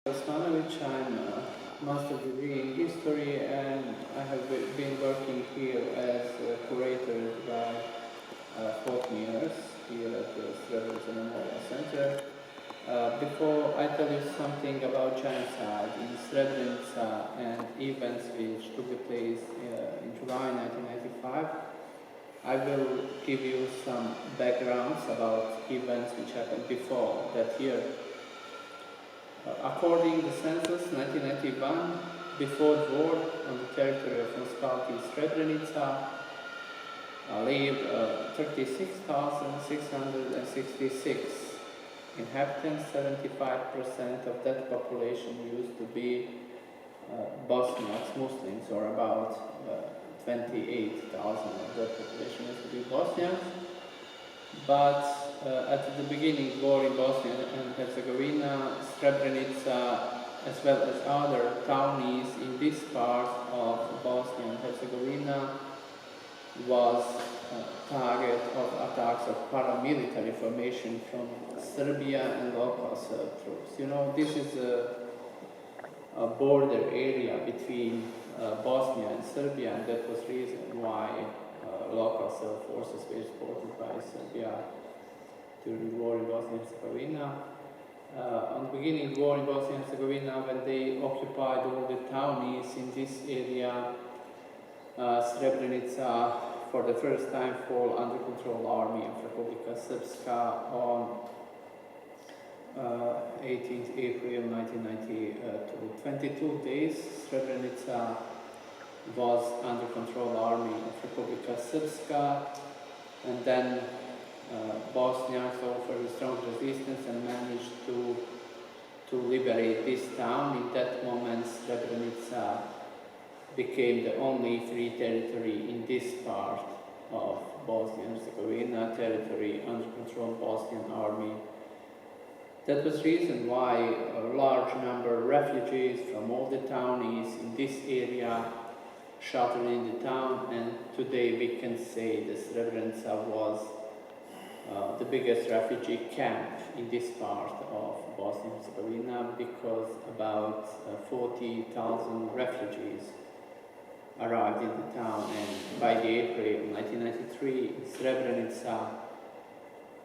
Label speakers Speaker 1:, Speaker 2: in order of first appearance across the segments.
Speaker 1: Osmanovic. I'm a master degree in history, and I have been working here as a curator by 14 years here at the Srebrenica Memorial Center. Before I tell you something about genocide in Srebrenica and events which took place in July 1995, I will give you some backgrounds about events which happened before that year. According to the census 1991, before the war on the territory of municipality Srebrenica lived 36,666 inhabitants. 75% of that population used to be Bosniaks, Muslims, or about 28,000 of that population used to be Bosniaks. But at the beginning, war in Bosnia and Herzegovina, Srebrenica, as well as other townies in this part of Bosnia and Herzegovina, was target of attacks of paramilitary formation from Serbia and local Serb troops. You know, this is a border area between Bosnia and Serbia, and that was the reason why local Serb forces were supported by Serbia during the war in Bosnia and Herzegovina. On the beginning of the war in Bosnia and Herzegovina, when they occupied all the townies in this area, Srebrenica for the first time fall under control army of Republika Srpska on 18th April 1992. 22 days, Srebrenica was under control army of Republika Srpska, and then Bosniaks offered strong resistance and managed to liberate this town. In that moment, Srebrenica became the only free territory in this part of Bosnia and Herzegovina, territory under control of Bosnian army. That was the reason why a large number of refugees from all the townies in this area sheltered in the town, and today we can say that Srebrenica was the biggest refugee camp in this part of Bosnia and Herzegovina, because about 40,000 refugees arrived in the town, and by the April 1993, in Srebrenica,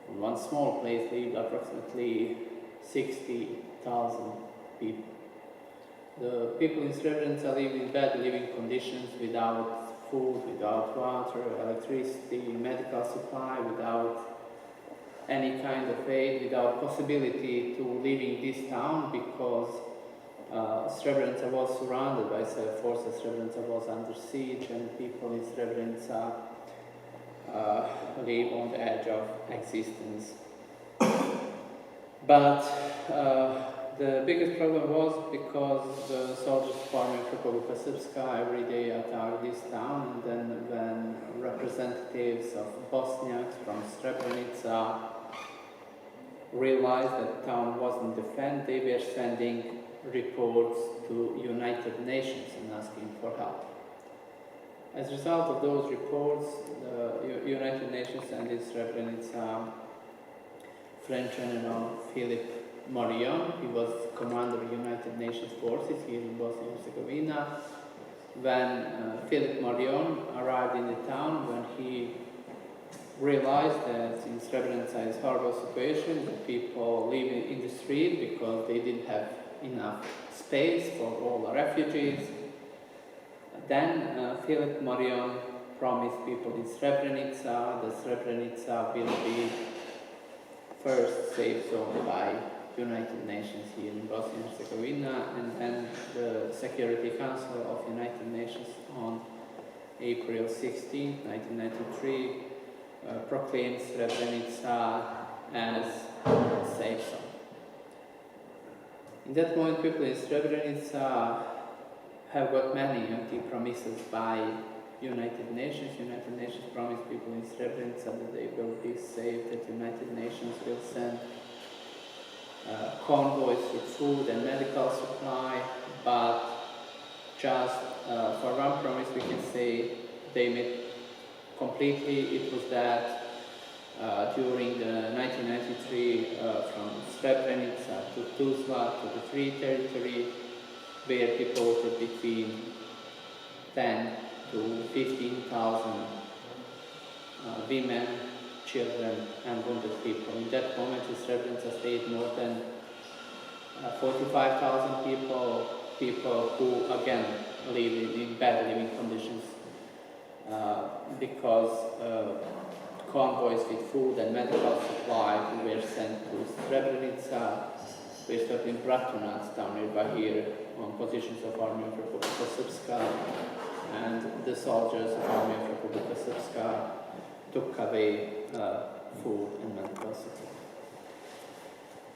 Speaker 1: in one small place, lived approximately 60,000 people. The people in Srebrenica live in bad living conditions, without food, without water, electricity, medical supply, without any kind of aid, without possibility to live in this town, because Srebrenica was surrounded by Serb forces. Srebrenica was under siege, and people in Srebrenica live on the edge of existence. But the biggest problem was because the soldiers forming Republika Srpska every day attacked this town, and then when representatives of Bosniaks from Srebrenica realized that the town wasn't defended, they were sending reports to United Nations and asking for help. As a result of those reports, the United Nations sent in Srebrenica French General Philippe Marion. He was commander of United Nations forces here in Bosnia and Herzegovina. When Philippe Marion arrived in the town, when he realized that in Srebrenica is a horrible situation, that people live in the street because they didn't have enough space for all the refugees, then Philippe Marion promised people in Srebrenica that Srebrenica will be first safe zone by United Nations here in Bosnia and Herzegovina, and then the Security Council of United Nations on April 16, 1993 proclaimed Srebrenica as a safe zone. In that moment, people in Srebrenica have got many empty promises by United Nations. United Nations promised people in Srebrenica that they will be safe, that United Nations will send convoys with food and medical supply, but just for one promise we can say they made completely. It was that during the 1993 from Srebrenica to Tuzla to the Free Territory, where deported between 10 to 15,000 women, children, and wounded people. In that moment, in Srebrenica stayed more than 45,000 people who again live in bad living conditions because convoys with food and medical supplies were sent to Srebrenica. We stopped in Bratunac down nearby here on positions of Army of Republika Srpska, and the soldiers of Army of Republika Srpska took away food and medical supplies.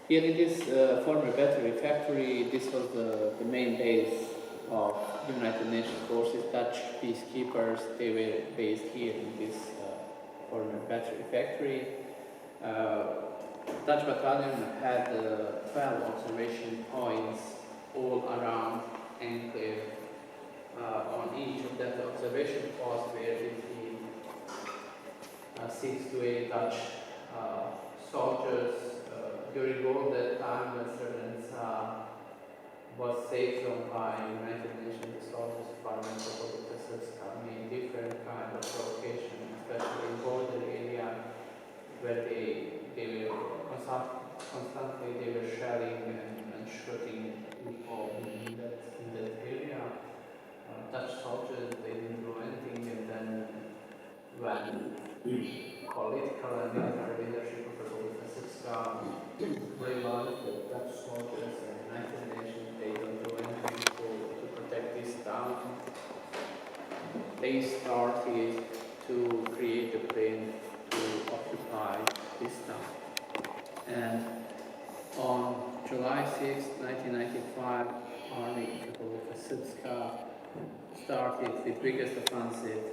Speaker 1: Here in this former battery factory, this was the main base of United Nations forces. Dutch peacekeepers, they were based here in this former battery factory. Dutch battalion had 12 observation points all around Enclave. On each of that observation post were between 6 to 8 Dutch soldiers. During all that time, when Srebrenica was safe zone by United Nations soldiers, Parliament of Republika Srpska made different kind of provocation, especially in border area where they were constantly they were shelling and shooting people in that area. Dutch soldiers, they didn't do anything, and then when political and military leadership of Republika Srpska realized that Dutch soldiers and United Nations, they don't do anything to protect this town, they started to create a plan to occupy this town. And on July 6, 1995, Army of Republika Srpska started the biggest offensive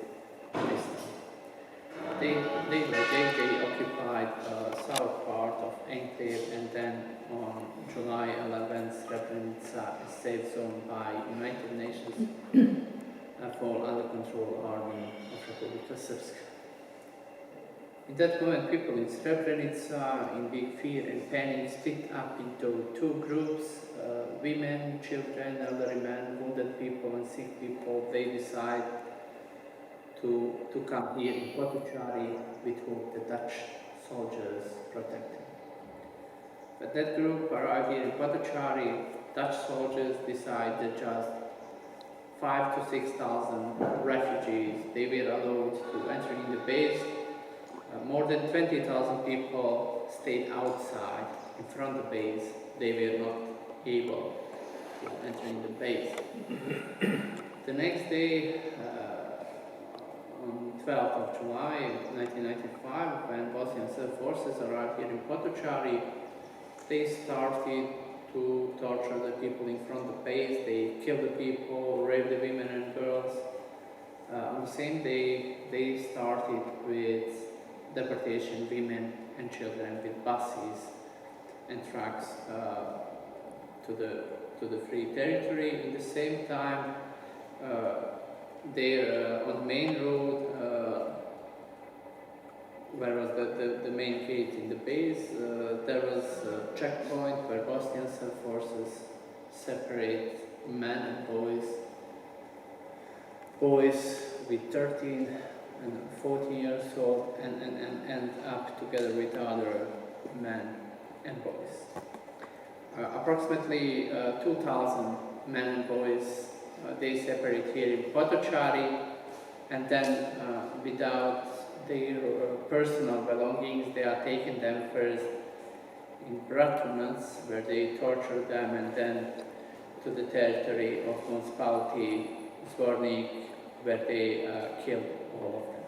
Speaker 1: in this town. They occupied south part of Enclave, and then on July 11th, Srebrenica is safe zone by United Nations for under control Army of Republika Srpska. In that moment, people in Srebrenica, in big fear and panic, split up into two groups: women, children, elderly men, wounded people, and sick people. They decide to come here in Potocari with whom the Dutch soldiers protected. But that group arrived here in Potocari. Dutch soldiers decided just 5,000 to 6,000 refugees. They were allowed to enter in the base. More than 20,000 people stayed outside in front of the base. They were not able to enter in the base. The next day, on 12th of July 1995, when Bosnian Serb forces arrived here in Potocari, they started to torture the people in front of the base. They killed the people, raped the women and girls. On the same day, they started with deportation women and children with buses and trucks to the Free Territory. In the same time, there on the main road, where was the main gate in the base, there was a checkpoint where Bosnian Serb forces separate men and boys. Boys with 13 and 14 years old and up together with other men and boys. Approximately 2,000 men and boys they separate here in Potocari, and then without their personal belongings, they are taken them first in Bratunac, where they torture them, and then to the territory of municipality Zvornik, where they killed all of them.